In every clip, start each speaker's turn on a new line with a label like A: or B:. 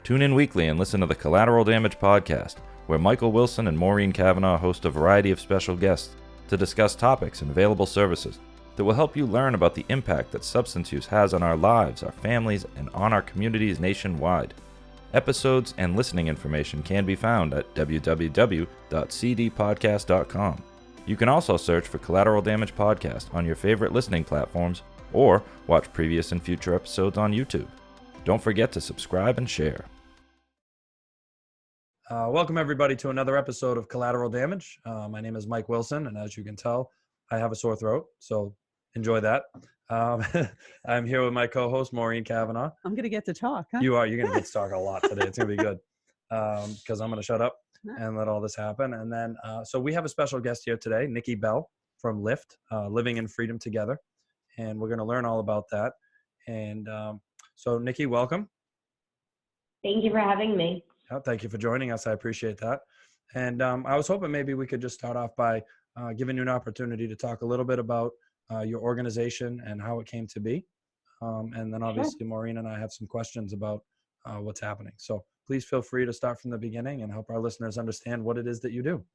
A: Tune in weekly and listen to the Collateral Damage podcast, where Michael Wilson and Maureen Cavanaugh host a variety of special guests to discuss topics and available services that will help you learn about the impact that substance use has on our lives, our families, and on our communities nationwide. Episodes and listening information can be found at www.cdpodcast.com. You can also search for Collateral Damage Podcast on your favorite listening platforms or watch previous and future episodes on YouTube. Don't forget to subscribe and share.
B: Welcome, everybody, to another episode of Collateral Damage. My name is Mike Wilson, and as you can tell, I have a sore throat, so enjoy that. I'm here with my co-host, Maureen Cavanaugh.
C: I'm going to get to talk, huh?
B: You are. You're going to get to talk a lot today. It's going to be good because I'm going to shut up and let all this happen. And then, so we have a special guest here today, Nikki Bell from Lyft, Living in Freedom Together. And we're going to learn all about that. And so, Nikki, welcome.
D: Thank you for having me.
B: Thank you for joining us. I appreciate that. And I was hoping maybe we could just start off by giving you an opportunity to talk a little bit about your organization and how it came to be. And then obviously sure. Maureen and I have some questions about what's happening. So please feel free to start from the beginning and help our listeners understand what it is that you do.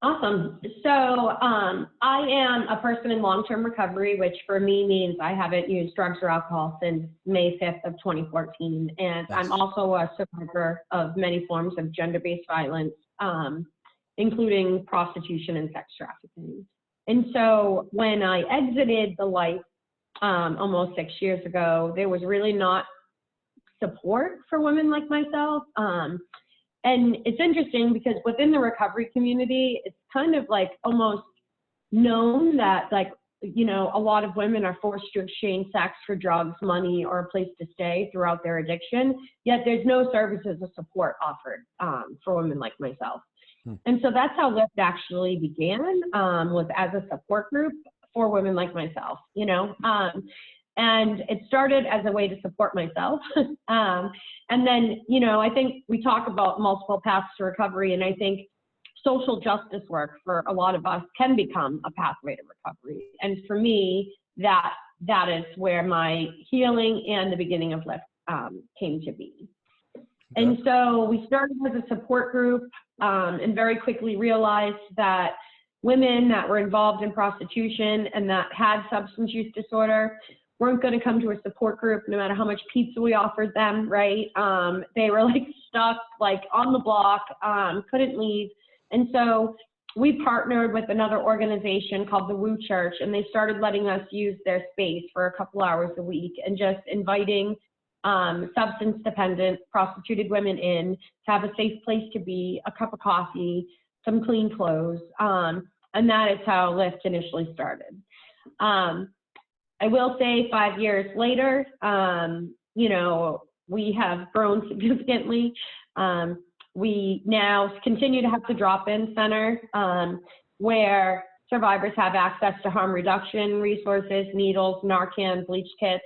D: Awesome. So I am a person in long-term recovery, which for me means I haven't used drugs or alcohol since May 5th of 2014. And
B: Nice.
D: I'm also a survivor of many forms of gender-based violence, including prostitution and sex trafficking. And so when I exited the life almost 6 years ago, there was really not support for women like myself. And it's interesting because within the recovery community, it's kind of like almost known that, like, you know, a lot of women are forced to exchange sex for drugs, money, or a place to stay throughout their addiction, yet there's no services or support offered for women like myself. And so that's how Lyft actually began, was as a support group for women like myself, you know. And it started as a way to support myself. And then, you know, I think we talk about multiple paths to recovery, and I think social justice work for a lot of us can become a pathway to recovery. And for me, that is where my healing and the beginning of Lyft came to be. Okay. And so we started as a support group and very quickly realized that women that were involved in prostitution and that had substance use disorder weren't going to come to a support group no matter how much pizza we offered them, right? They were like stuck, like on the block, couldn't leave. And so we partnered with another organization called the Woo Church, and they started letting us use their space for a couple hours a week and just inviting substance-dependent prostituted women in to have a safe place to be, a cup of coffee, some clean clothes. And that is how Lyft initially started. I will say 5 years later, you know, we have grown significantly. We now continue to have the drop-in center where survivors have access to harm reduction resources, needles, Narcan, bleach kits,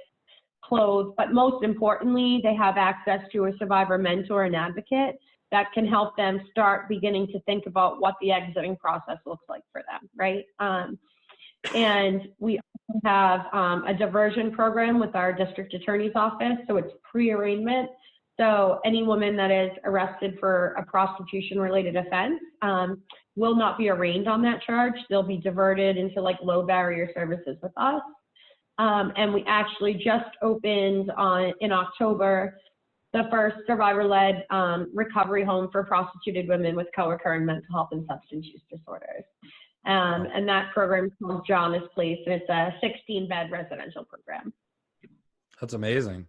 D: clothes, but most importantly, they have access to a survivor mentor and advocate that can help them start beginning to think about what the exiting process looks like for them, right? And we also have a diversion program with our district attorney's office, so it's pre-arraignment. So any woman that is arrested for a prostitution-related offense will not be arraigned on that charge. They'll be diverted into like low-barrier services with us. And we actually just opened in October the first survivor-led recovery home for prostituted women with co-occurring mental health and substance use disorders. And that program is called Jana's Place, and it's a 16-bed residential program.
B: That's amazing.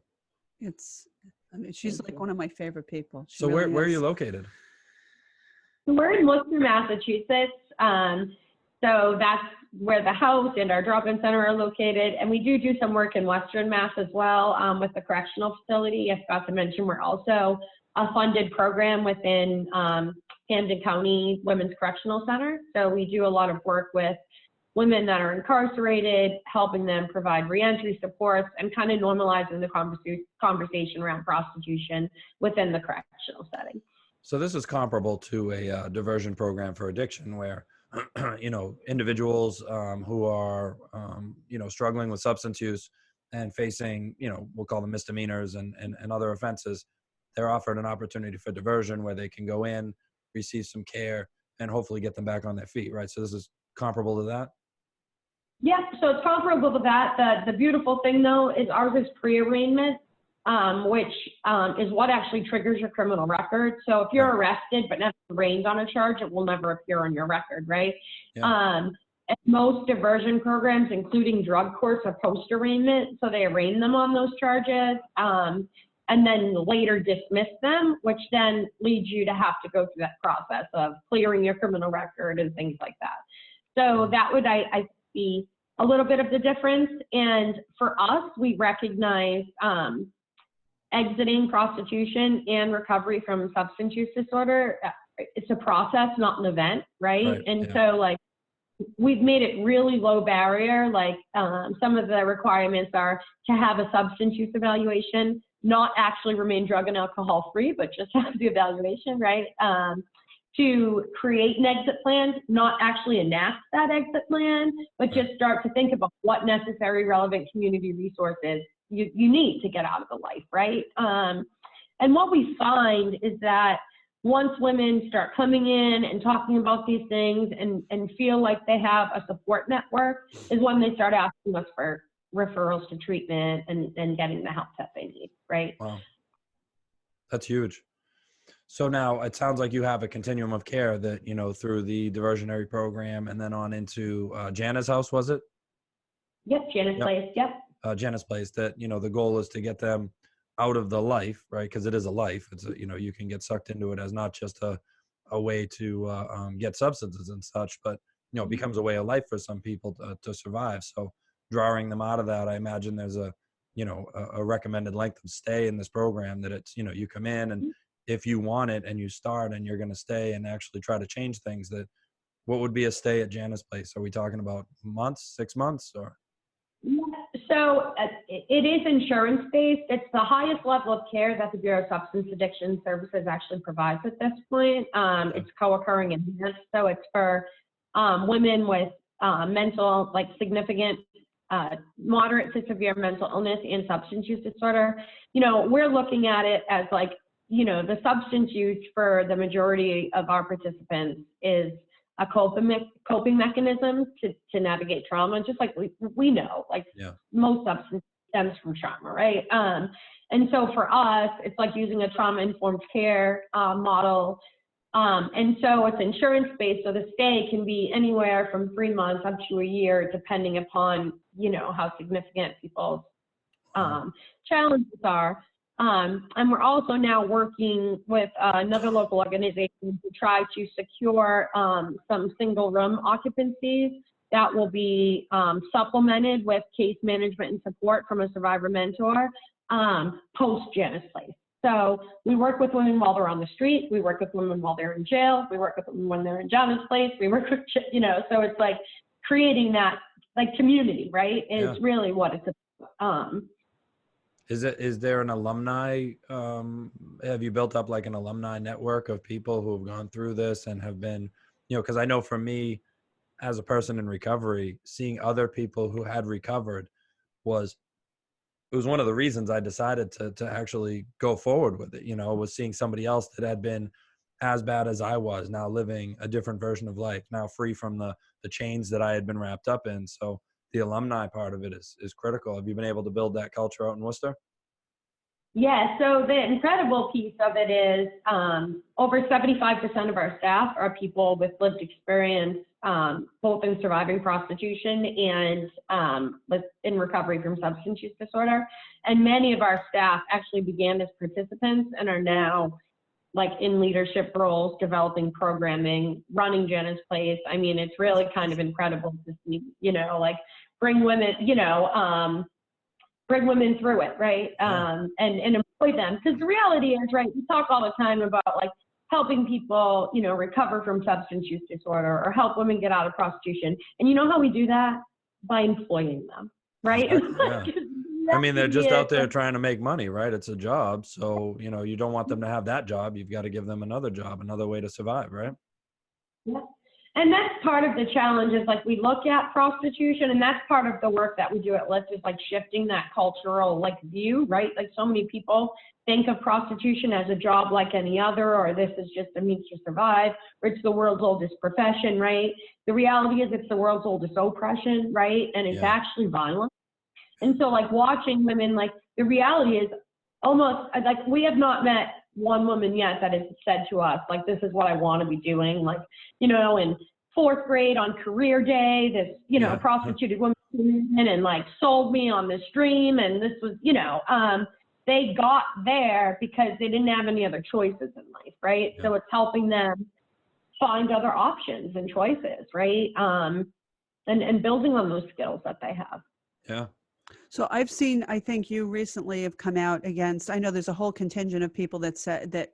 C: She's like one of my favorite people.
B: So really where are you located?
D: We're in Worcester, Massachusetts. So that's where the house and our drop-in center are located. And we do some work in Western Mass as well with the correctional facility. I forgot to mention we're also a funded program within Camden County Women's Correctional Center. So we do a lot of work with women that are incarcerated, helping them provide reentry supports and kind of normalizing the conversation around prostitution within the correctional setting.
B: So this is comparable to a diversion program for addiction where, you know, individuals who are, you know, struggling with substance use and facing, you know, we'll call them misdemeanors and other offenses, they're offered an opportunity for diversion where they can go in, receive some care, and hopefully get them back on their feet, right? So this is comparable to that?
D: Yeah, so it's comparable to that. The beautiful thing, though, is ours is pre-arraignment, which is what actually triggers your criminal record. So if you're arrested but never arraigned on a charge, it will never appear on your record, right?
B: Yeah.
D: And most diversion programs, including drug courts, are post-arraignment, so they arraign them on those charges and then later dismiss them, which then leads you to have to go through that process of clearing your criminal record and things like that. So that would, I be a little bit of the difference. And for us, we recognize exiting prostitution and recovery from substance use disorder. It's a process, not an event, right? And so like, we've made it really low barrier. Like some of the requirements are to have a substance use evaluation, not actually remain drug and alcohol free, but just have the evaluation, right? To create an exit plan, not actually enact that exit plan, but just start to think about what necessary relevant community resources you need to get out of the life, right? And what we find is that once women start coming in and talking about these things and feel like they have a support network is when they start asking us for referrals to treatment and getting the help that they need, right?
B: Wow. That's huge. So now it sounds like you have a continuum of care that, you know, through the diversionary program and then on into Jana's house, was it?
D: Yep, Jana's Place, yep.
B: Jana's Place, that, you know, the goal is to get them out of the life, right? Because it is a life. It's a, you know, you can get sucked into it as not just a way to get substances and such, but, you know, it becomes a way of life for some people to survive. So drawing them out of that, I imagine there's a, you know, a recommended length of stay in this program that it's, you know, you come in and if you want it and you start and you're going to stay and actually try to change things, that what would be a stay at Jana's Place? Are we talking about months, 6 months, or?
D: So it is insurance-based. It's the highest level of care that the Bureau of Substance Addiction Services actually provides at this point. It's co-occurring enhanced, so it's for women with mental, like significant, moderate to severe mental illness and substance use disorder. You know, we're looking at it as like, you know, the substance use for the majority of our participants is a coping mechanism to navigate trauma, just like we know, like most substance stems from trauma, right? And so for us, it's like using a trauma-informed care model. And so it's insurance-based, so the stay can be anywhere from 3 months up to a year, depending upon, you know, how significant people's challenges are. And we're also now working with another local organization to try to secure some single room occupancies that will be supplemented with case management and support from a survivor mentor post Jana's Place. So we work with women while they're on the street. We work with women while they're in jail. We work with them when they're in Jana's Place. We work with, you know, so it's like creating that like community, right? Is really what it's about.
B: Is there an alumni, have you built up like an alumni network of people who have gone through this and have been, you know, because I know for me as a person in recovery, seeing other people who had recovered was one of the reasons I decided to actually go forward with it, you know, was seeing somebody else that had been as bad as I was, now living a different version of life, now free from the chains that I had been wrapped up in. So the alumni part of it is critical. Have you been able to build that culture out in Worcester?
D: Yeah, so the incredible piece of it is over 75% of our staff are people with lived experience, both in surviving prostitution and in recovery from substance use disorder. And many of our staff actually began as participants and are now like in leadership roles, developing programming, running Jana's Place. I mean, it's really kind of incredible to see, you know, like bring women, you know, bring women through it, right? And employ them. Because the reality is, right, we talk all the time about like helping people, you know, recover from substance use disorder or help women get out of prostitution. And you know how we do that? By employing them, right?
B: I mean, they're just out there trying to make money, right? It's a job. So, you know, you don't want them to have that job. You've got to give them another job, another way to survive, right?
D: Yeah. And that's part of the challenge is like we look at prostitution, and that's part of the work that we do at Lyft is like shifting that cultural like view, right? Like so many people think of prostitution as a job like any other, or this is just a means to survive, or it's the world's oldest profession, right? The reality is it's the world's oldest oppression, right? And it's actually violent. And so like watching women, like the reality is almost like we have not met one woman yet that has said to us, like, this is what I want to be doing. Like, you know, in 4th grade on career day, this, you know, prostituted woman came in and like sold me on this dream. And this was, you know, they got there because they didn't have any other choices in life, right? So it's helping them find other options and choices, right? And building on those skills that they have.
B: Yeah.
C: So I've seen, I think you recently have come out against, I know there's a whole contingent of people that said that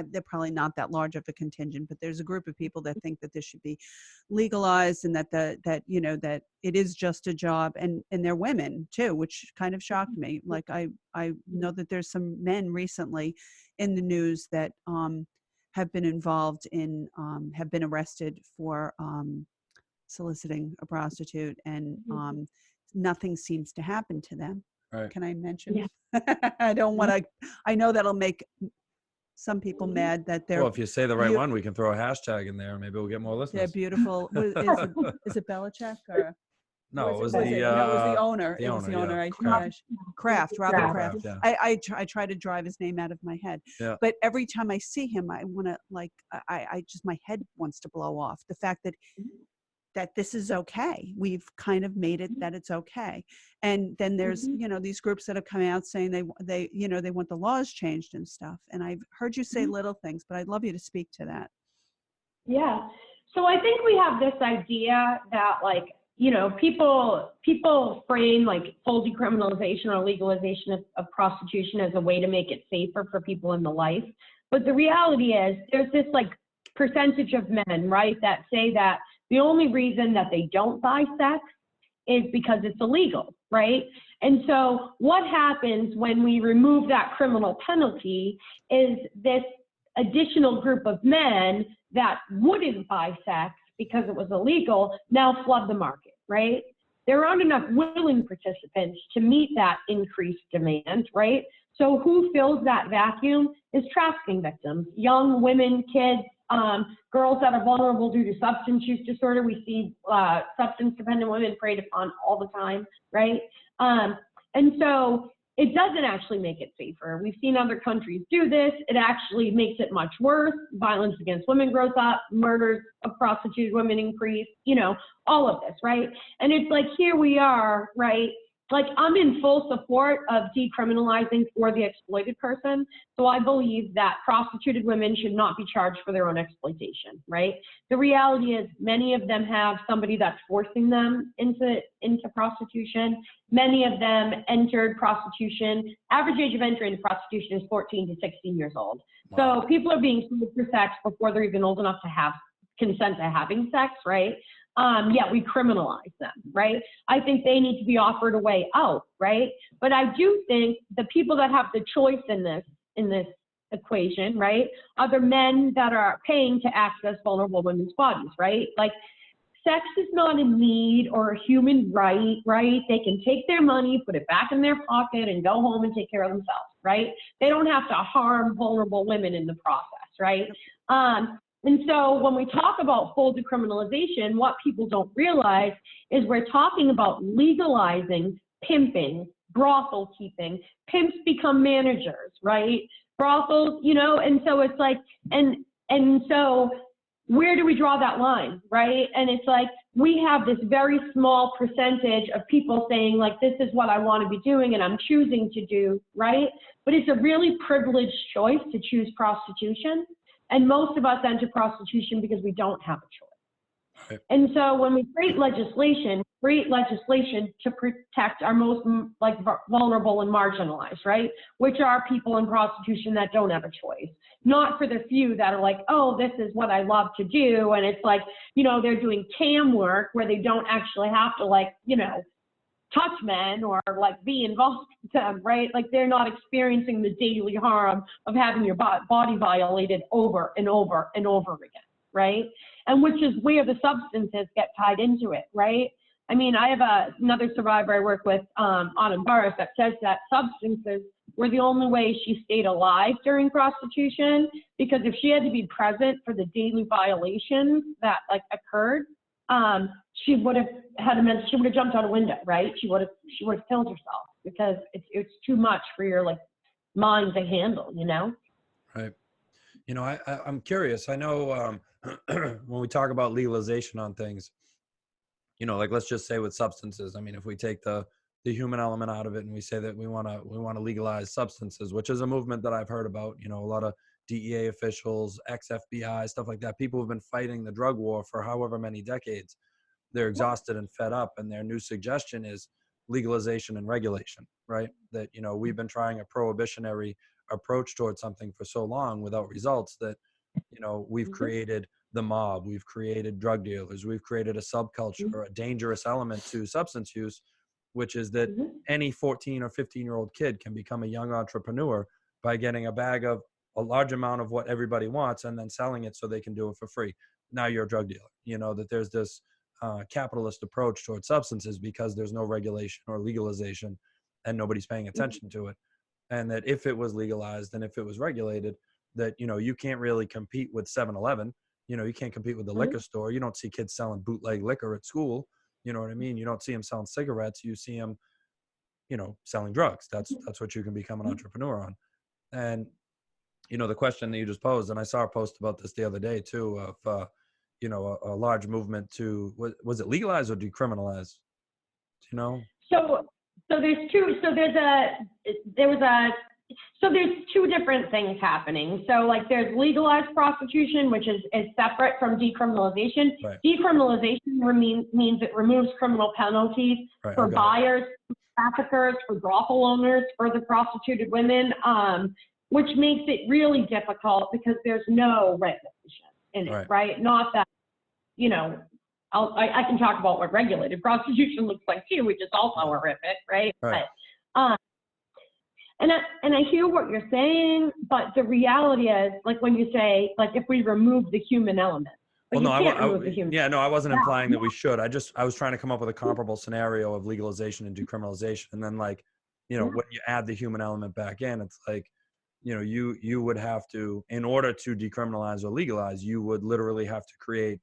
C: they're probably not that large of a contingent, but there's a group of people that think that this should be legalized and that, you know, that it is just a job, and they're women too, which kind of shocked me. Like I know that there's some men recently in the news that have been involved in, have been arrested for soliciting a prostitute, and nothing seems to happen to them.
B: Right.
C: Can I mention? I don't want to, I know that'll make some people mad that they're.
B: Well, if you say the right one, we can throw a hashtag in there and maybe we'll get more listeners.
C: They're beautiful. Is it Belichick or?
B: No, it was
C: no,
B: the
C: it was the owner.
B: the
C: It was the
B: owner,
C: owner. Kraft, Robert Kraft.
B: yeah.
C: I try to drive his name out of my head.
B: Yeah.
C: But every time I see him, I want to like, I just, my head wants to blow off. The fact that this is okay. We've kind of made it that it's okay. And then there's, you know, these groups that have come out saying they, you know, they want the laws changed and stuff. And I've heard you say little things, but I'd love you to speak to that.
D: Yeah. So I think we have this idea that like, you know, people frame like full decriminalization or legalization of prostitution as a way to make it safer for people in the life. But the reality is there's this like percentage of men, right, that say that the only reason that they don't buy sex is because it's illegal, right? And so what happens when we remove that criminal penalty is this additional group of men that wouldn't buy sex because it was illegal now flood the market, right? There aren't enough willing participants to meet that increased demand, right? So who fills that vacuum is trafficking victims, young women, kids, girls that are vulnerable due to substance use disorder. We see substance-dependent women preyed upon all the time, right? And so it doesn't actually make it safer. We've seen other countries do this. It actually makes it much worse. Violence against women grows up, murders of prostituted women increase, you know, all of this, right? And it's like, here we are, right? Like, I'm in full support of decriminalizing for the exploited person. So I believe that prostituted women should not be charged for their own exploitation, right? The reality is many of them have somebody that's forcing them into prostitution. Many of them entered prostitution. Average age of entry into prostitution is 14 to 16 years old. Wow. So people are being sold for sex before they're even old enough to have consent to having sex, right? Yet we criminalize them, right? I think they need to be offered a way out, right? But I do think the people that have the choice in this equation, right, are the men that are paying to access vulnerable women's bodies, right? Like, sex is not a need or a human right, right? They can take their money, put it back in their pocket, and go home and take care of themselves, right? They don't have to harm vulnerable women in the process, right? And so when we talk about full decriminalization, what people don't realize is we're talking about legalizing pimping, brothel keeping. Pimps become managers, right? Brothels, you know, and so it's like, and so where do we draw that line, right? And it's like, we have this very small percentage of people saying like, this is what I want to be doing and I'm choosing to do, right? But it's a really privileged choice to choose prostitution. And most of us enter prostitution because we don't have a choice. Right. And so when we create legislation to protect our most like vulnerable and marginalized, right? Which are people in prostitution that don't have a choice. Not for the few that are like, oh, this is what I love to do. And it's like, you know, they're doing cam work where they don't actually have to like, you know, touch men or like be involved with them, right? Like they're not experiencing the daily harm of having your body violated over and over and over again, right? and which is where the substances get tied into it, right? I mean, I have another survivor I work with, Anna Barris, that says that substances were the only way she stayed alive during prostitution, because if she had to be present for the daily violations that like occurred, she would have jumped out a window, right? She would have killed herself, because it's too much for your like mind to handle, you know?
B: Right. You know, I'm curious. I know when we talk about legalization on things, you know, like let's just say with substances. I mean, if we take the human element out of it and we say that we want to legalize substances, which is a movement that I've heard about. You know, a lot of DEA officials, ex-FBI, stuff like that. People who've been fighting the drug war for however many decades. They're exhausted and fed up, and their new suggestion is legalization and regulation, right? That, you know, we've been trying a prohibitionary approach towards something for so long without results that, you know, we've created the mob, we've created drug dealers, we've created a subculture, a dangerous element to substance use, which is that any 14 or 15-year-old kid can become a young entrepreneur by getting a bag of a large amount of what everybody wants and then selling it so they can do it for free. Now you're a drug dealer. You know, that there's this capitalist approach towards substances because there's no regulation or legalization and nobody's paying attention to it. And that if it was legalized and if it was regulated, that, you know, you can't really compete with 7-Eleven. You know, you can't compete with the liquor store. You don't see kids selling bootleg liquor at school. You know what I mean? You don't see them selling cigarettes. You see them, you know, selling drugs. That's what you can become an entrepreneur on. And, you know, the question that you just posed, and I saw a post about this the other day too, of, you know, a large movement to, was it legalize or decriminalize? Do you know?
D: So there's two different things happening. So like there's legalized prostitution, which is separate from decriminalization.
B: Right.
D: Decriminalization means it removes criminal penalties for buyers, traffickers, for brothel owners, for the prostituted women, which makes it really difficult because there's no regulation in it, right? Not that, you know, I can talk about what regulated prostitution looks like too, which is also horrific, right? But, and I hear what you're saying, but the reality is, like when you say, like if we remove the human element, but
B: well,
D: you can't remove the human.
B: Yeah, no, I wasn't implying that we should. I was trying to come up with a comparable scenario of legalization and decriminalization, and then like, you know, when you add the human element back in, it's like, you know, you would have to, in order to decriminalize or legalize, you would literally have to create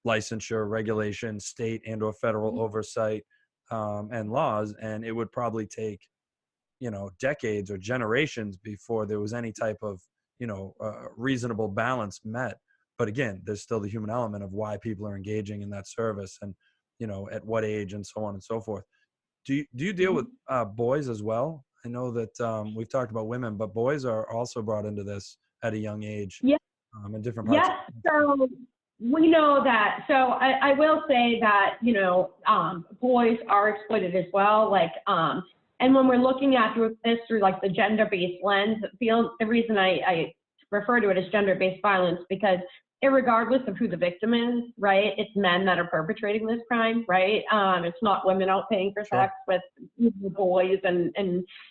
B: licensure, regulation, state and or federal oversight, and laws, and it would probably take, you know, decades or generations before there was any type of, you know, reasonable balance met. But again, there's still the human element of why people are engaging in that service, and, you know, at what age and so on and so forth. Do you deal with boys as well? I know that we've talked about women, but boys are also brought into this at a young age.
D: Yeah.
B: In different parts.
D: So we know that. So I will say that, you know, boys are exploited as well. Like, and when we're looking at this through like the gender-based lens, the reason I refer to it as gender-based violence, because irregardless of who the victim is, right, it's men that are perpetrating this crime, right? It's not women out paying for sex with boys, and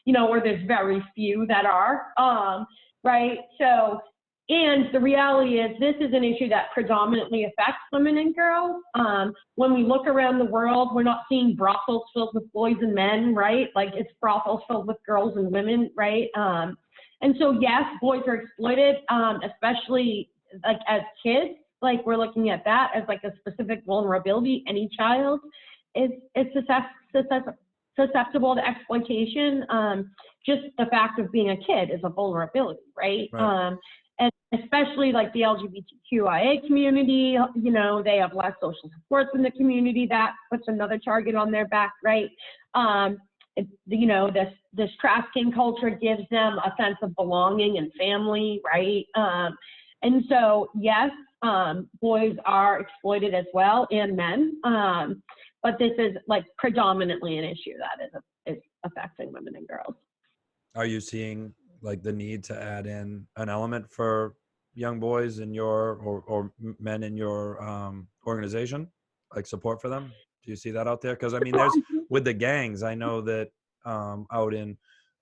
D: you know, where there's very few that are, right? So, and the reality is this is an issue that predominantly affects women and girls. When we look around the world, we're not seeing brothels filled with boys and men, right? Like it's brothels filled with girls and women, right? And so yes, boys are exploited, especially like as kids. Like we're looking at that as like a specific vulnerability. Any child is susceptible to exploitation. Just the fact of being a kid is a vulnerability, right? And especially like the LGBTQIA community, you know, they have less social supports in the community. That puts another target on their back, right? You know, this trafficking culture gives them a sense of belonging and family, right? And so, yes, boys are exploited as well, and men. But this is like predominantly an issue that is affecting women and girls.
B: Are you seeing like the need to add in an element for young boys in your or men in your organization, like support for them? Do you see that out there? Because I mean, there's with the gangs. I know that out in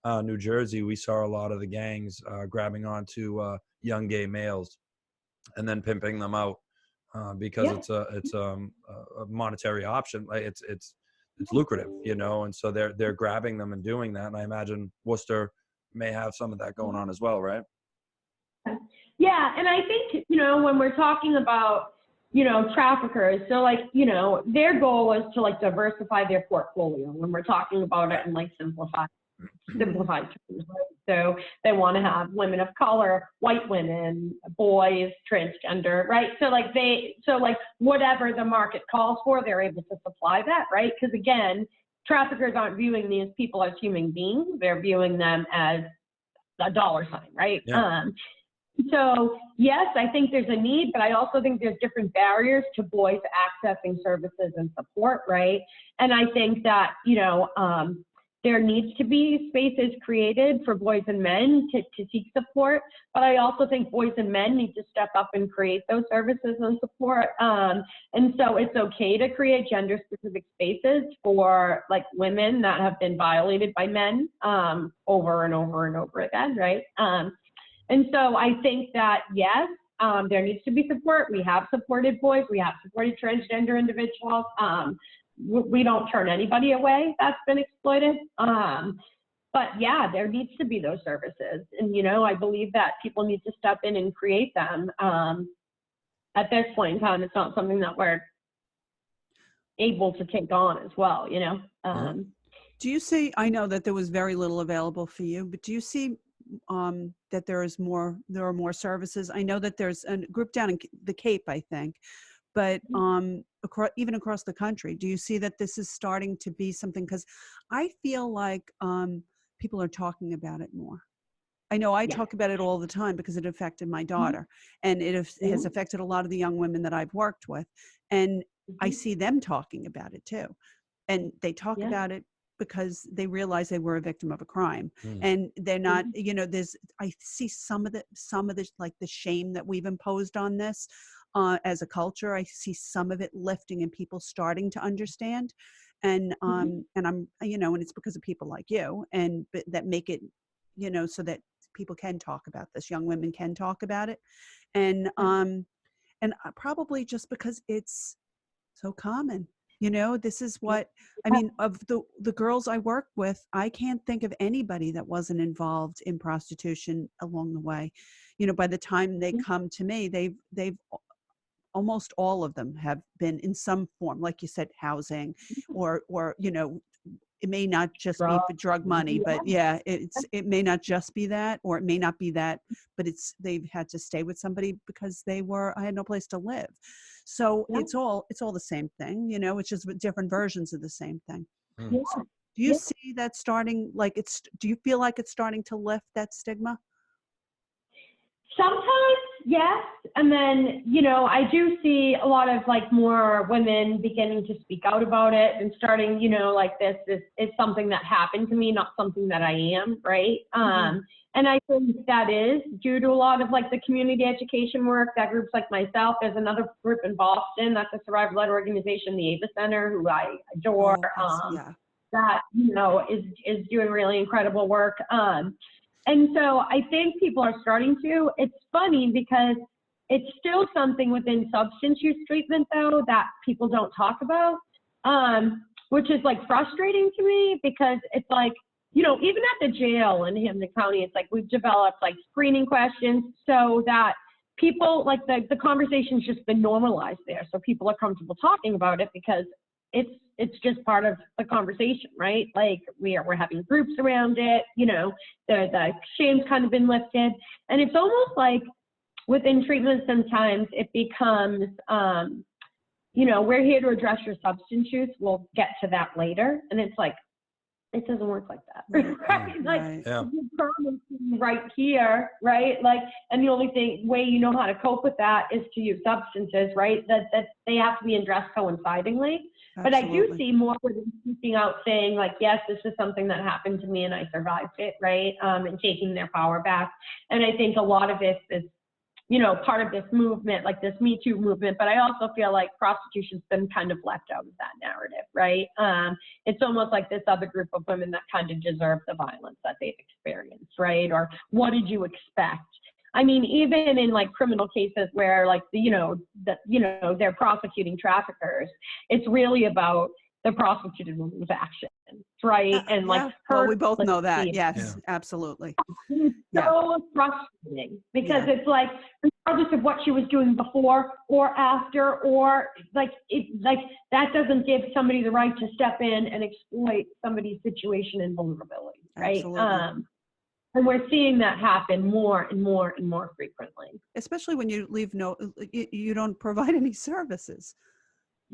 B: New Jersey, we saw a lot of the gangs grabbing onto young gay males and then pimping them out because it's a monetary option. Like it's lucrative, you know, and so they're grabbing them and doing that. And I imagine Worcester may have some of that going on as well, right?
D: Yeah, and I think, you know, when we're talking about, you know, traffickers, so like, you know, their goal is to like diversify their portfolio when we're talking about it in like simplified terms, right? So they want to have women of color, white women, boys, transgender, right? So like whatever the market calls for, they're able to supply that, right? Because again, traffickers aren't viewing these people as human beings; they're viewing them as a dollar sign, right?
B: Yeah.
D: So yes, I think there's a need, but I also think there's different barriers to boys accessing services and support, right? And I think that, you know, there needs to be spaces created for boys and men to seek support, but I also think boys and men need to step up and create those services and support. And so it's okay to create gender-specific spaces for like women that have been violated by men over and over and over again, right? And so I think that, yes, there needs to be support. We have supported boys. We have supported transgender individuals. We don't turn anybody away that's been exploited. But yeah, there needs to be those services. And, you know, I believe that people need to step in and create them. At this point in time, it's not something that we're able to take on as well, you know?
C: Do you see, I know that there was very little available for you, but do you see that there are more services? I know that there's a group down in the Cape, I think, but even across the country, do you see that this is starting to be something? Because I feel like people are talking about it more. I know I talk about it all the time because it affected my daughter, and it has affected a lot of the young women that I've worked with, and I see them talking about it too, and they talk about it because they realize they were a victim of a crime, and they're not, you know, I see some of the like the shame that we've imposed on this as a culture. I see some of it lifting and people starting to understand, and and I'm, you know, and it's because of people like you and that make it, you know, so that people can talk about this, young women can talk about it, and probably just because it's so common. You know, this is what, I mean, of the girls I work with, I can't think of anybody that wasn't involved in prostitution along the way. You know, by the time they come to me, they've almost all of them have been in some form, like you said, housing, or, you know, it may not just be for drug money, but it may not just be that, or it may not be that, but they've had to stay with somebody because I had no place to live. So it's all the same thing, you know, it's just different versions of the same thing. So do you see that starting, like do you feel like it's starting to lift that stigma?
D: Sometimes, yes. And then, you know, I do see a lot of like more women beginning to speak out about it and starting, you know, like this is something that happened to me, not something that I am, right? And I think that is due to a lot of like the community education work that groups like myself, there's another group in Boston, that's a survivor-led organization, the Ava Center, who I adore, that, you know, is doing really incredible work. And so I think people are starting to. It's funny because it's still something within substance use treatment, though, that people don't talk about, which is like frustrating to me because it's like, you know, even at the jail in Hampton County, it's like we've developed like screening questions so that people, like the conversation's just been normalized there. So people are comfortable talking about it because it's just part of the conversation, right? Like we're having groups around it, you know, the shame's kind of been lifted. And it's almost like within treatment sometimes it becomes, you know, we're here to address your substance use. We'll get to that later. And it's like, it doesn't work like that. Right? Like you promise me right here, right? Like, and the only way you know how to cope with that is to use substances, right? That they have to be addressed coincidingly. Absolutely. But I do see more women speaking out saying like, yes, this is something that happened to me and I survived it, right? And taking their power back. And I think a lot of this is, you know, part of this movement, like this Me Too movement, but I also feel like prostitution's been kind of left out of that narrative, right? It's almost like this other group of women that kind of deserve the violence that they've experienced, right? Or what did you expect? I mean, even in like criminal cases where like, they're prosecuting traffickers, it's really about the prosecuted woman's actions, right? And like
C: well,
D: her,
C: we both know that. Yes,
B: Yeah.
C: absolutely.
D: it's so frustrating because it's like, regardless of what she was doing before or after, or like that doesn't give somebody the right to step in and exploit somebody's situation and vulnerability, right?
C: Absolutely.
D: And we're seeing that happen more and more and more frequently.
C: Especially when you leave you don't provide any services.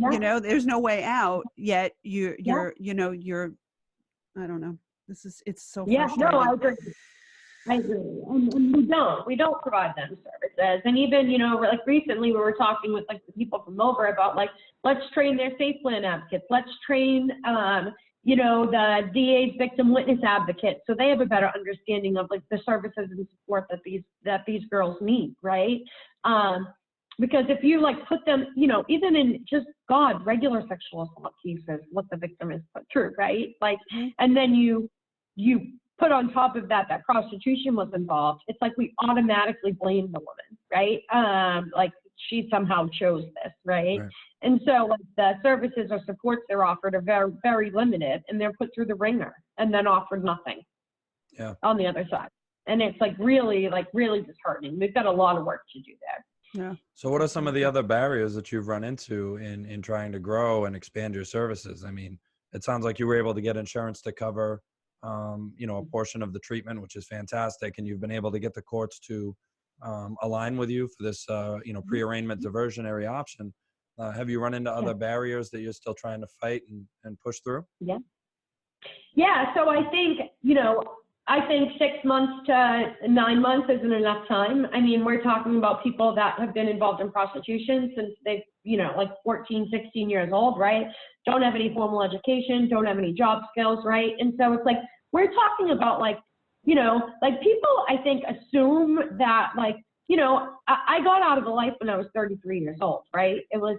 D: Yeah.
C: You know, there's no way out, yet you're I don't know. It's so frustrating.
D: No, I agree. And we don't provide them services. And even, like recently we were talking with like the people from over about like, let's train their safe plan advocates. Let's train, the DA's victim witness advocates, so they have a better understanding of like the services and support that these girls need, right? Because if you like put them, even in just regular sexual assault cases, what the victim is put through, right? Like, and then you put on top of that prostitution was involved, it's like we automatically blame the woman, right? Like she somehow chose this, right? And so like the services or supports they're offered are very, very limited, and they're put through the ringer and then offered nothing on the other side. And it's like really disheartening. We've got a lot of work to do there.
C: Yeah.
B: So what are some of the other barriers that you've run into in trying to grow and expand your services? I mean, it sounds like you were able to get insurance to cover, a portion of the treatment, which is fantastic. And you've been able to get the courts to align with you for this, pre-arraignment diversionary option. Have you run into other barriers that you're still trying to fight and push through?
D: Yeah. So I think, 6 months to 9 months isn't enough time. I mean, we're talking about people that have been involved in prostitution since they've, like 14, 16 years old, right? Don't have any formal education, don't have any job skills, right? And so it's like, we're talking about like, people, I think, assume that like, I got out of the life when I was 33 years old, right? It was,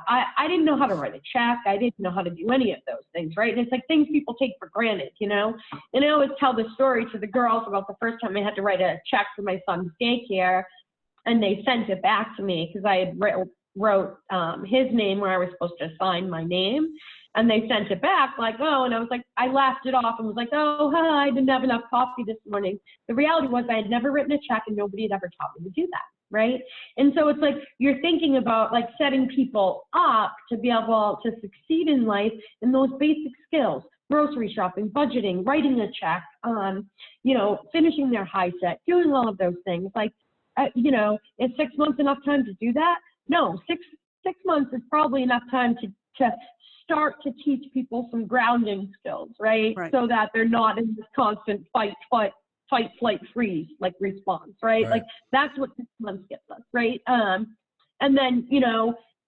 D: I didn't know how to write a check. I didn't know how to do any of those things, right? And it's like things people take for granted, And I always tell the story to the girls about the first time I had to write a check for my son's daycare, and they sent it back to me because I had wrote his name where I was supposed to sign my name. And they sent it back like, oh, and I was like, I laughed it off and was like, oh, hi, I didn't have enough coffee this morning. The reality was I had never written a check and nobody had ever taught me to do that, right? And so it's like you're thinking about like setting people up to be able to succeed in life in those basic skills: grocery shopping, budgeting, writing a check, finishing their high set, doing all of those things. Like, is 6 months enough time to do that? No, six months is probably enough time to start to teach people some grounding skills, right? So that they're not in this constant fight, flight, freeze, like response, right? Like that's what 6 months gets us, right? And then,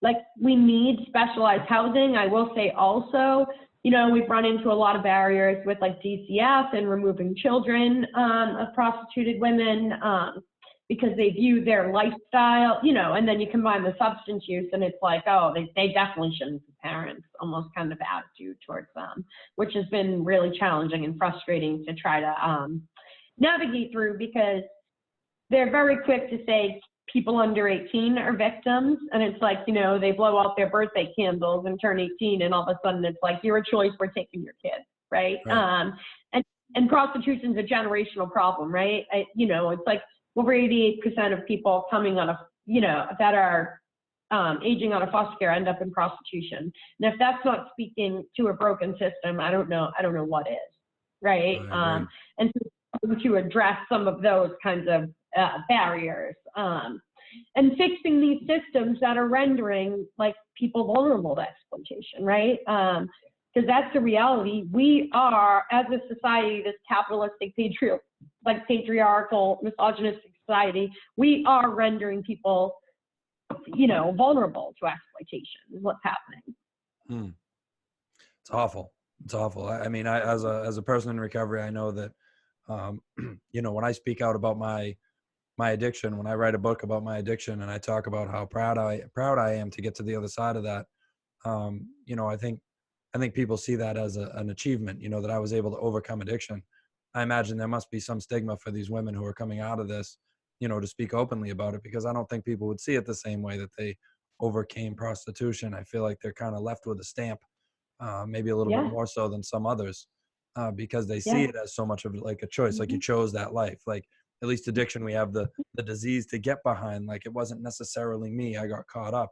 D: like we need specialized housing. I will say also, we've run into a lot of barriers with like DCF and removing children of prostituted women because they view their lifestyle, and then you combine the substance use and it's like, oh, they definitely shouldn't be parents, almost kind of attitude towards them, which has been really challenging and frustrating to try to navigate through, because they're very quick to say people under 18 are victims. And it's like, they blow out their birthday candles and turn 18 and all of a sudden it's like, you're a choice, we're taking your kid, right? And prostitution's a generational problem, right? It's like over 88% of people coming on that are aging out of foster care end up in prostitution. And if that's not speaking to a broken system, I don't know what is, right? And to address some of those kinds of barriers and fixing these systems that are rendering like people vulnerable to exploitation, right? Because that's the reality. We are, as a society, this capitalistic, patriarchal, misogynistic society, we are rendering people, vulnerable to exploitation is what's happening.
B: It's awful. It's awful. I mean, as a person in recovery, I know that, when I speak out about my addiction, when I write a book about my addiction and I talk about how proud I am to get to the other side of that, I think people see that as an achievement, that I was able to overcome addiction. I imagine there must be some stigma for these women who are coming out of this, to speak openly about it, because I don't think people would see it the same way that they overcame prostitution. I feel like they're kind of left with a stamp, maybe a little bit more so than some others, because they see it as so much of like a choice. Like, you chose that life. Like, at least addiction, we have the disease to get behind. Like, it wasn't necessarily me. I got caught up.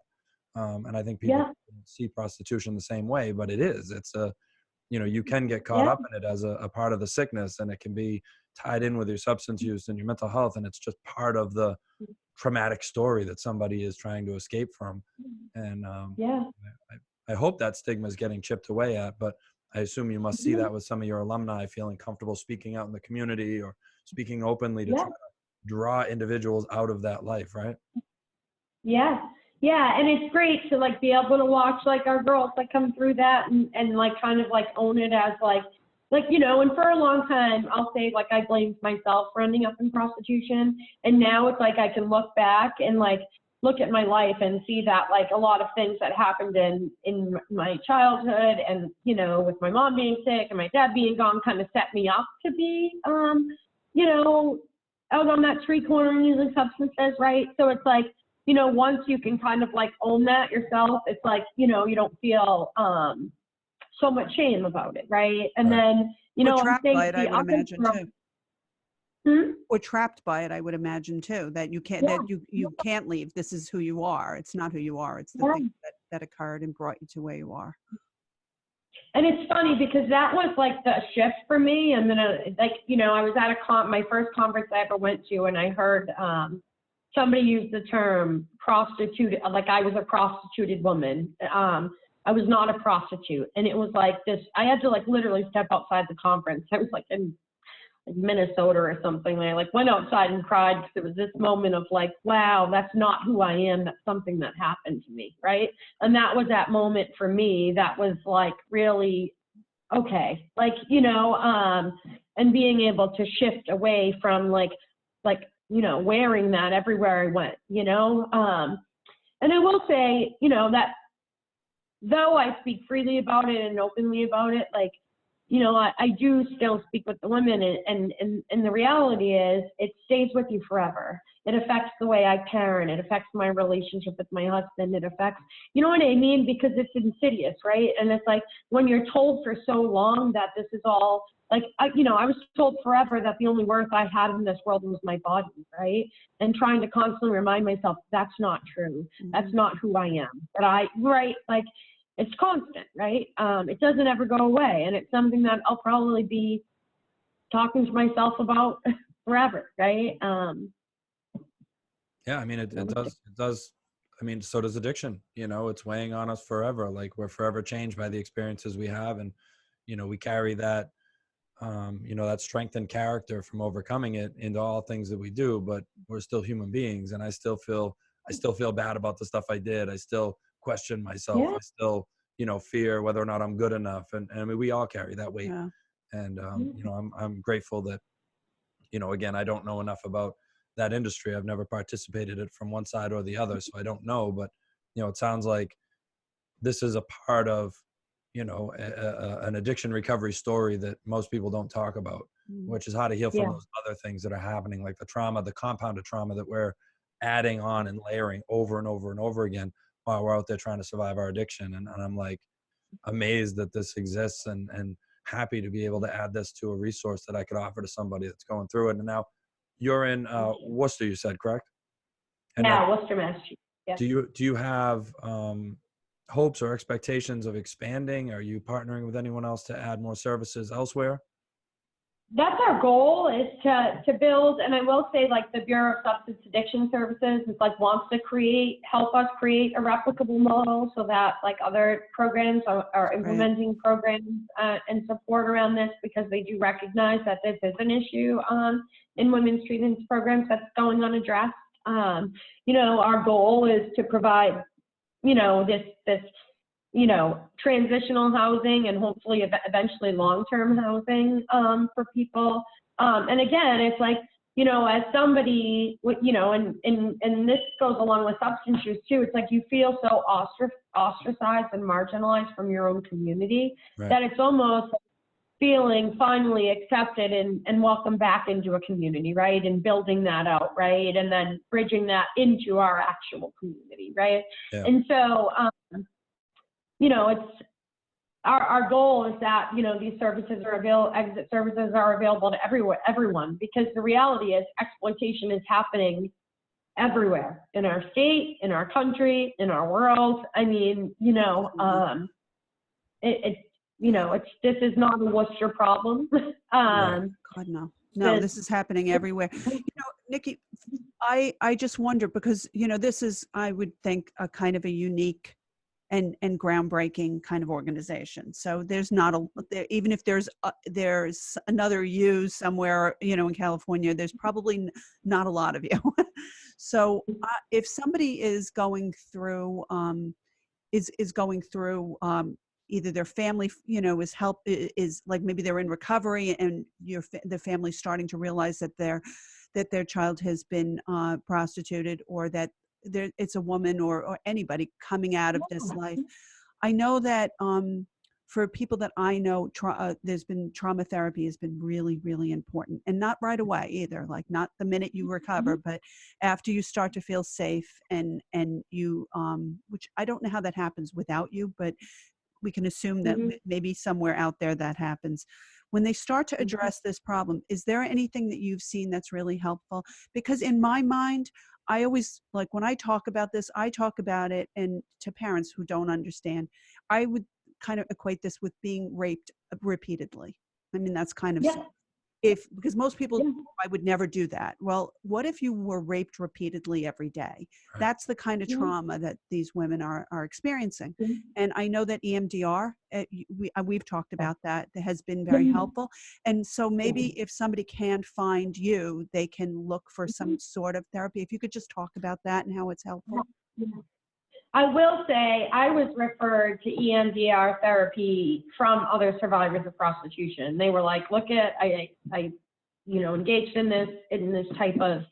B: And I think people see prostitution the same way, but it is. It's you can get caught up in it as a part of the sickness, and it can be tied in with your substance use and your mental health. And it's just part of the traumatic story that somebody is trying to escape from. And I hope that stigma is getting chipped away at, but I assume you must see that with some of your alumni feeling comfortable speaking out in the community or speaking openly to try to draw individuals out of that life, right?
D: Yeah, and it's great to like be able to watch like our girls like come through that and like kind of like own it as like and for a long time I'll say like I blamed myself for ending up in prostitution, and now it's like I can look back and like look at my life and see that like a lot of things that happened in my childhood and with my mom being sick and my dad being gone kind of set me up to be out on that street corner using substances, right? So it's like once you can kind of like own that yourself, it's like, you don't feel so much shame about it, right? And then,
C: Or
D: I
C: trapped
D: think
C: by it, I
D: the
C: would
D: other
C: imagine too. Or trapped by it, I would imagine too, that you can't that you can't leave. This is who you are. It's not who you are. It's the thing that occurred and brought you to where you are.
D: And it's funny because that was like the shift for me. And then I was at my first conference I ever went to, and I heard somebody used the term prostitute, like I was a prostituted woman. I was not a prostitute. And it was like this, I had to like literally step outside the conference. I was like in Minnesota or something. And I like went outside and cried because it was this moment of like, wow, that's not who I am. That's something that happened to me, right? And that was that moment for me that was like really, okay. Like, and being able to shift away from like, wearing that everywhere I went, and I will say, that though I speak freely about it and openly about it, like, I do still speak with the women, and the reality is it stays with you forever. It affects the way I parent. It affects my relationship with my husband. It affects, you know what I mean? Because it's insidious, right? And it's like when you're told for so long that this is all, like, I was told forever that the only worth I had in this world was my body, right? And trying to constantly remind myself that's not true. That's not who I am. But like, it's constant, right? It doesn't ever go away. And it's something that I'll probably be talking to myself about forever, right?
B: Yeah, I mean, it does. I mean, so does addiction. It's weighing on us forever. Like, we're forever changed by the experiences we have. And, we carry that, that strength and character from overcoming it into all things that we do, but we're still human beings. And I still feel bad about the stuff I did. I still question myself. I still, fear whether or not I'm good enough. And I mean, we all carry that weight. Yeah. And, I'm grateful that, again, I don't know enough about that industry. I've never participated in it from one side or the other, so I don't know. But, it sounds like this is a part of, an addiction recovery story that most people don't talk about, which is how to heal from those other things that are happening, like the trauma, the compounded trauma that we're adding on and layering over and over and over again while we're out there trying to survive our addiction. And I'm like amazed that this exists and happy to be able to add this to a resource that I could offer to somebody that's going through it. And now you're in Worcester, you said, correct? And
D: Worcester, Massachusetts. Yeah.
B: Do you have hopes or expectations of expanding? Are you partnering with anyone else to add more services elsewhere?
D: That's our goal, is to build, and I will say, like, the Bureau of Substance Addiction Services is like wants to help us create a replicable model so that like other programs are implementing programs and support around this, because they do recognize that this is an issue in women's treatment programs that's going unaddressed. Our goal is to provide, this transitional housing and hopefully eventually long-term housing for people. And again, it's like, as somebody, and this goes along with substance use too, it's like you feel so ostracized and marginalized from your own community, that it's almost, feeling finally accepted and welcome back into a community, right? And building that out, right? And then bridging that into our actual community, right?
B: Yeah.
D: And so, you know, it's our goal is that, you know, these services are available, exit services are available to everyone, because the reality is exploitation is happening everywhere in our state, in our country, in our world. I mean, you know, you know, this is not a Worcester problem.
C: God, no. No, this is happening everywhere. You know, Nikki, I just wonder, because, you know, this is, I would think, a kind of a unique and groundbreaking kind of organization. So there's not even if there's another you somewhere, you know, in California, there's probably not a lot of you. So if somebody is going through, either their family, you know, is like, maybe they're in recovery and the family's starting to realize that their child has been prostituted, or that it's a woman or anybody coming out of this life. I know that for people that I know, there's been trauma therapy has been really, really important, and not right away either. Like, not the minute you recover, but after you start to feel safe and you, which I don't know how that happens without you, but we can assume that maybe somewhere out there that happens. When they start to address this problem, is there anything that you've seen that's really helpful? Because in my mind, I always, like, when I talk about this, I talk about it, and to parents who don't understand, I would kind of equate this with being raped repeatedly. I mean, that's kind of, because most people, I would never do that. Well, what if you were raped repeatedly every day? Right. That's the kind of trauma that these women are experiencing. And I know that EMDR, we've talked about that has been very helpful. And so maybe if somebody can't find you, they can look for some sort of therapy. If you could just talk about that and how it's helpful.
D: I will say I was referred to EMDR therapy from other survivors of prostitution. They were like, look at, I you know, engaged in this type of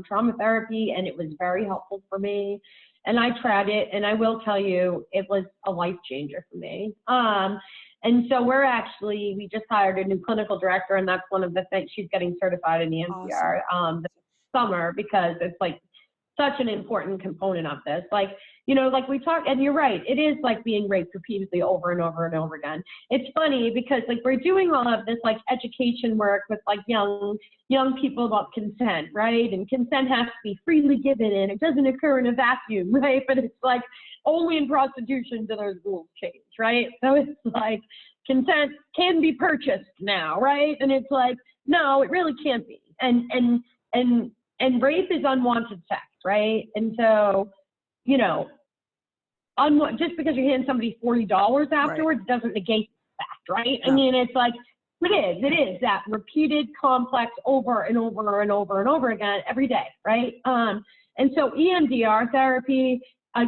D: trauma therapy, and it was very helpful for me. And I tried it, and I will tell you, it was a life changer for me. And so we just hired a new clinical director, and that's one of the things, she's getting certified in EMDR this summer, because it's like such an important component of this. Like, you know, like we talk, and you're right, it is like being raped repeatedly over and over and over again. It's funny because, like, we're doing all of this like education work with like young people about consent, right? And consent has to be freely given, and it doesn't occur in a vacuum, right? But it's like only in prostitution do those rules change, right? So it's like consent can be purchased now, right? And it's like, no, it really can't be. And rape is unwanted sex, right? And so, you know, just because you hand somebody $40 afterwards doesn't negate the fact, right? No. I mean, it's like, it is that repeated complex over and over and over and over again every day, right? And so EMDR therapy,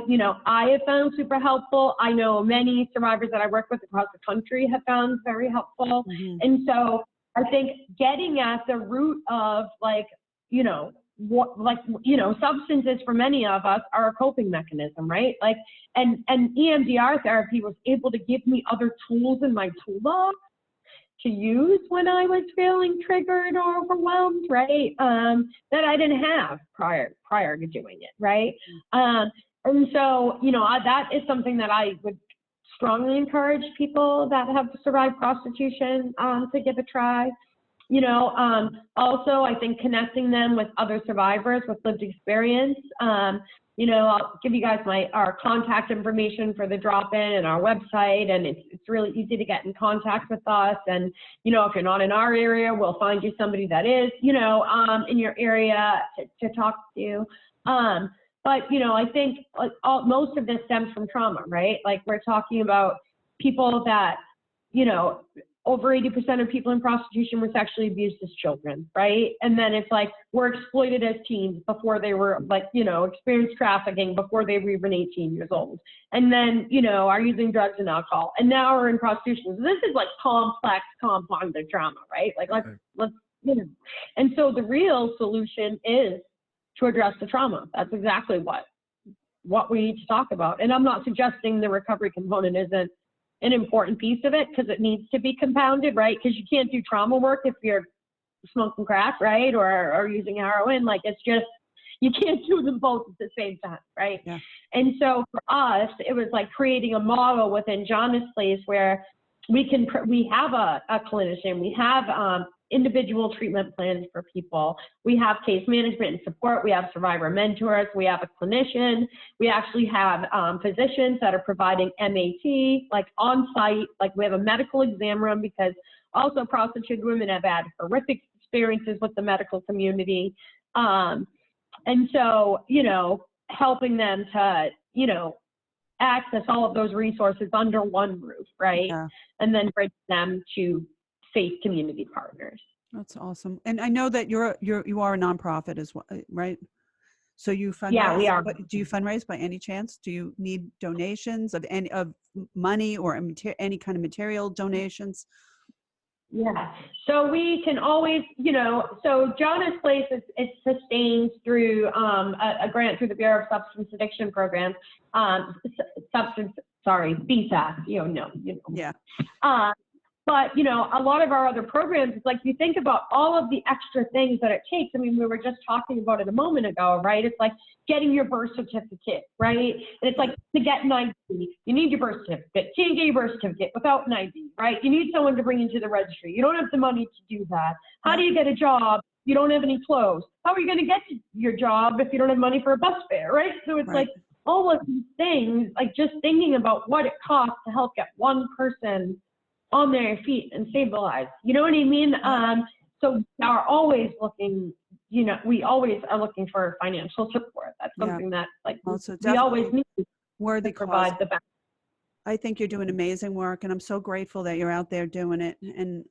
D: you know, I have found super helpful. I know many survivors that I work with across the country have found very helpful. And so I think getting at the root of, like, you know, substances for many of us are a coping mechanism, right? Like, and EMDR therapy was able to give me other tools in my toolbox to use when I was feeling triggered or overwhelmed, right? That I didn't have prior to doing it, right? And so, you know, that is something that I would strongly encourage people that have survived prostitution to give a try. You know, also, I think connecting them with other survivors with lived experience. You know, I'll give you guys our contact information for the drop-in and our website, and it's really easy to get in contact with us. And, you know, if you're not in our area, we'll find you somebody that is, you know, in your area to talk to. But, you know, I think most of this stems from trauma, right? Like, we're talking about people that, you know, over 80% of people in prostitution were sexually abused as children, right? And then it's like, we're exploited as teens before they were, like, you know, experienced trafficking before they were even 18 years old. And then, you know, are using drugs and alcohol. And now we're in prostitution. So this is like complex, compounded trauma, right? Like, let's, you know. And so the real solution is to address the trauma. That's exactly what we need to talk about. And I'm not suggesting the recovery component isn't an important piece of it because it needs to be compounded, right? Because you can't do trauma work if you're smoking crack, right? Or using heroin. Like, it's just, you can't do them both at the same time, right?
C: Yeah.
D: And so for us, it was like creating a model within Jana's Place where we have a clinician, we have individual treatment plans for people, we have case management and support, we have survivor mentors, we have a clinician, we actually have physicians that are providing MAT, like on site, like we have a medical exam room because also prostituted women have had horrific experiences with the medical community. And so, you know, helping them to, you know, access all of those resources under one roof, right?
C: Yeah.
D: And then bring them to safe community partners.
C: That's awesome. And I know that you are a nonprofit as well, right? So you fundraise?
D: Yeah, we are.
C: But do you fundraise by any chance? Do you need donations of money or any kind of material donations?
D: Yeah. So we can always, you know, so Jana's Place is sustained through a grant through the Bureau of Substance Addiction Programs, BSAC, you know.
C: Yeah.
D: But, you know, a lot of our other programs, it's like you think about all of the extra things that it takes. I mean, we were just talking about it a moment ago, right? It's like getting your birth certificate, right? And it's like to get an ID, you need your birth certificate. Can't get your birth certificate without an ID, right? You need someone to bring you to the registry. You don't have the money to do that. How do you get a job? You don't have any clothes. How are you going to get to your job if you don't have money for a bus fare, right? So it's like all of these things, like just thinking about what it costs to help get one person on their feet and stabilize. You know what I mean? So we are always looking, you know, we always are looking for financial support. That's something that like we always need
C: worthy
D: to provide
C: cause.
D: the best.
C: I think you're doing amazing work, and I'm so grateful that you're out there doing it. And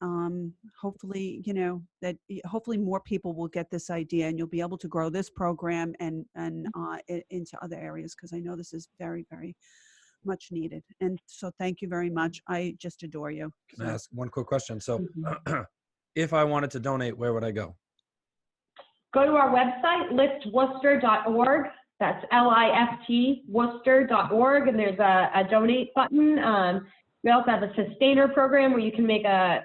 C: hopefully, you know, that hopefully more people will get this idea, and you'll be able to grow this program and into other areas, because I know this is very, very much needed. And so thank you very much. I just adore you.
B: Can I ask one quick question? So if I wanted to donate, where would I go?
D: Go to our website, liftworcester.org. That's LIFT Worcester.org, and there's a donate button. We also have a sustainer program where you can make a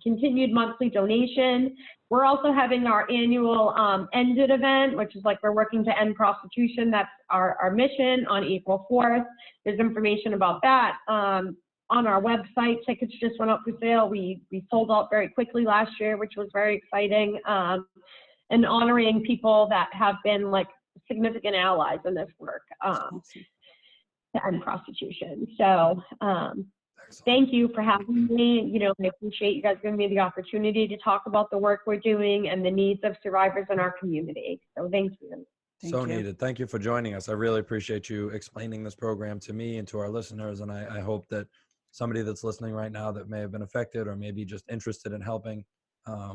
D: continued monthly donation. We're also having our annual End It event, which is like we're working to end prostitution. That's our mission on April 4th. There's information about that on our website. Tickets just went up for sale. We sold out very quickly last year, which was very exciting. And honoring people that have been like significant allies in this work to end prostitution. So thank you for having me. You know, I appreciate you guys giving me the opportunity to talk about the work we're doing and the needs of survivors in our community. So thank you.
B: So needed. Thank you for joining us. I really appreciate you explaining this program to me and to our listeners. And I hope that somebody that's listening right now that may have been affected or maybe just interested in helping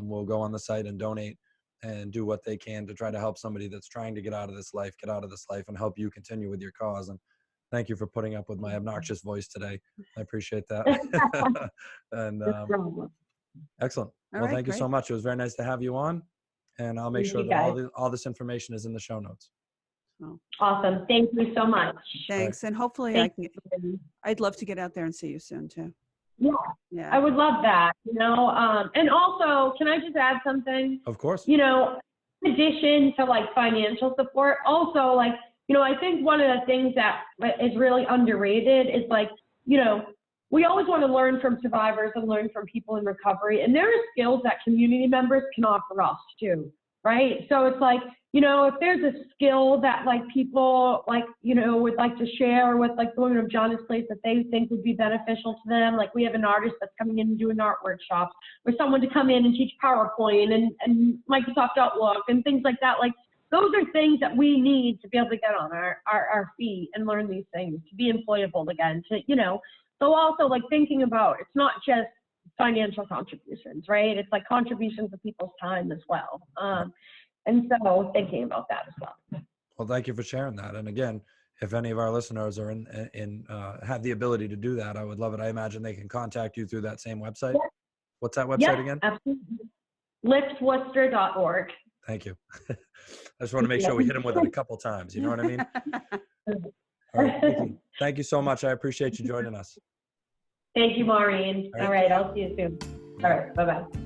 B: will go on the site and donate and do what they can to try to help somebody that's trying to get out of this life, and help you continue with your cause. And thank you for putting up with my obnoxious voice today. I appreciate that. And excellent. Well, thank you so much. It was very nice to have you on, and I'll make sure that all this information is in the show notes.
D: Awesome. Thank you so much.
C: Thanks. And hopefully I'd love to get out there and see you soon too.
D: Yeah, I would love that, you know, and also, can I just add something?
B: Of course.
D: You know, in addition to like financial support, also like, you know, I think one of the things that is really underrated is like, you know, we always want to learn from survivors and learn from people in recovery. And there are skills that community members can offer us too, right? So it's like, you know, if there's a skill that like people like, you know, would like to share with like the women of Jana's Place that they think would be beneficial to them. Like we have an artist that's coming in and doing art workshops, or someone to come in and teach PowerPoint and Microsoft Outlook and things like that. Like those are things that we need to be able to get on our feet and learn these things, to be employable again, to, you know, so also like thinking about, it's not just financial contributions, right? It's like contributions of people's time as well. And so thinking about that as well.
B: Well, thank you for sharing that. And again, if any of our listeners are have the ability to do that, I would love it. I imagine they can contact you through that same website. Yeah. What's that website again?
D: Absolutely. liftworcester.org.
B: Thank you. I just want to make sure we hit them with it a couple times. You know what I mean? All right. Thank you so much. I appreciate you joining us.
D: Thank you, Maureen.
B: All
D: All
B: right.
D: right, I'll see you soon. All right, bye-bye.